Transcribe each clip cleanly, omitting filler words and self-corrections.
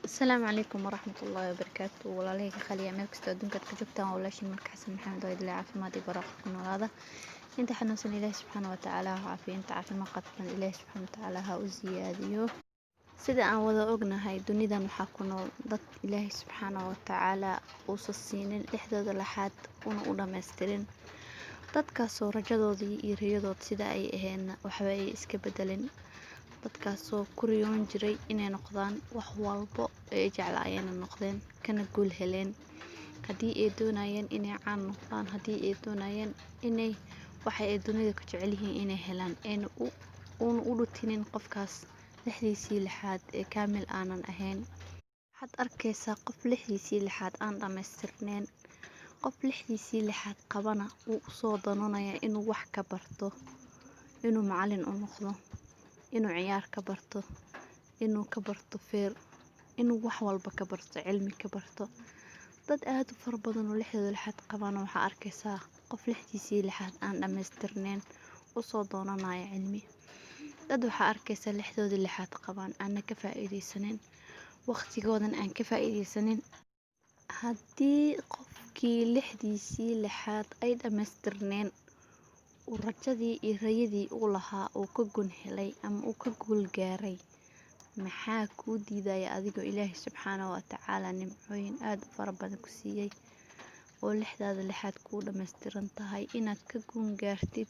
السلام عليكم ورحمة الله وبركاته walaalahey khaliya meel kastoo adduunka aad ka joogtaan waa walaashin marka xasan maxamed oo idile caafimaad iyo barwaaqo ku noolaada inta xanuunsan ilaahi subxaana wa tacaala ha caafiyo inta caafimaad qabtan ilaahi subxaana wa tacaala ha u siyaadiyo sida aan wada ognahay dunidan waxaa ku nool dad ilaahi subxaana wa tacaala uusan siinin dhexdooda laxaad una u dhammaystirin dadkaasoo rajadoodii iyo riyadood sida ay aheenna waxba ay iska bedelin dadkaasoo ku riyoon jiray inay noqdaan wax walbo ay jeclaayeen noqdeen kana guul heleen haddii ay doonayeen inay caan noqdaan haddii ay doonayeen inay waxa ay dunida ka jecel yihiin inay helaan uuna u dhutinin qofkaas lixdiisii lixaad ee kaamil aanan ahayn waxaad arkaysaa qof lixdiisii lixaad aan dhammaystirneen qof lixdiisii lixaad qabana uu usoo danonaya inuu wax ka barto inuu macallin u noqdo inuu ciyaar ka barto inuu ka barto feer inuu wax walba ka barto cilmi ka barto dad aad u fara badan oo lixdooda lixaad qabana waxaa arkaysaa qof lixdiisii lixaad aan dhammaystirneen usoo doonanaya cilmi dad waxaa arkaysaa lixdoodii lixaad qabaan aana ka faa'iidaysanin waqtigoodan aan ka faa'iidaysanin haddii qofkii lixdiisii lixaad ay dhammaystirneen uu rajadii iyo rayadii uu lahaa uu ka gun helay ama uu ka guul gaaray maxaa kuu diidaya adigoo ilaahi subxaana wa tacaala nimcooyin aad u fara badan ku siiyey oo lixdaada lixaad kuu dhammaystiran tahay inaad ka guun gaartid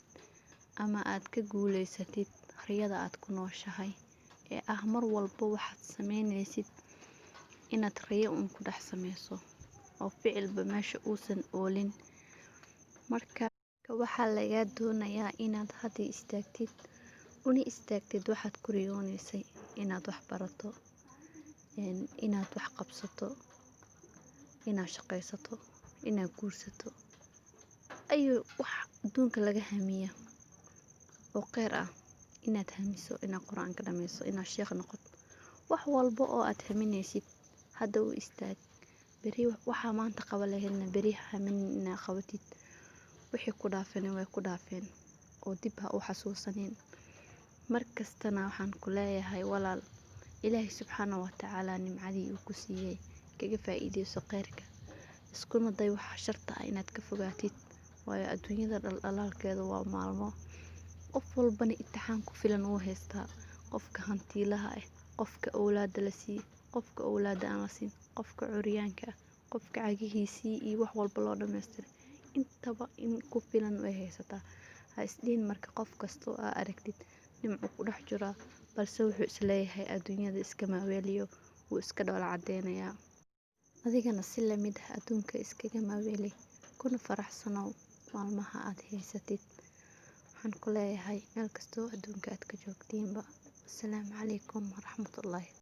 ama aad ka guulaysatid riyada aad ku nooshahay ee ah mar walba waxaad samaynaysid inaad riyo uun ku dhex samayso oo ficilba meesha uusan oolin marka waxaa lagaa doonayaa inaad hadda istaagtid una istaagtid waxaad ku riyoonaysay inaad wax barato inaad wax qabsato inaad shaqaysato inaad guursato ayuu wax adduunka laga hamiya oo kheyr ah inaad hamiso inaad qur-aanka dhammayso inaad sheekh noqoto wax walba oo aad haminaysid hadda u istaag beri waxaa maanta qaba lahaydna beri haminin inaad qabatid wixii ku dhaafeen way ku dhaafeen oo dib ha u xasuusanin markastana waxaan ku leeyahay walaal ilaahi subxaana wa tacaala nimcadii uu ku siiyey kaga faa'iidayso kheyrka iskuna day waxa sharta ah inaad ka fogaatid waayo adduunyada dhaldhalaalkeeda waa maalmo qof walbana imtixaan ku filan uu haystaa qofka hantiilaha ah qofka awlaada la siiyo qofka awlaada aan la siin qofka curyaanka ah qofka cagihiisii iyo wax walba loo dhammaystiray intaba in ku filan way haysataa ha isdhiin marka qof kastoo aa aragtid nimcu ku dhex jiraa balse wuxuu isleeyahay adduunyada iska maaweeliyo wuu iska dhoola cadeynayaa adigana si lamid ah adduunka iskaga maaweeli kuna faraxsanow maalmaha aad haysatid waxaan ku leeyahay meel kastoo adduunka aad ka joogtiinba assalaamu calaykum waraxmatullaahi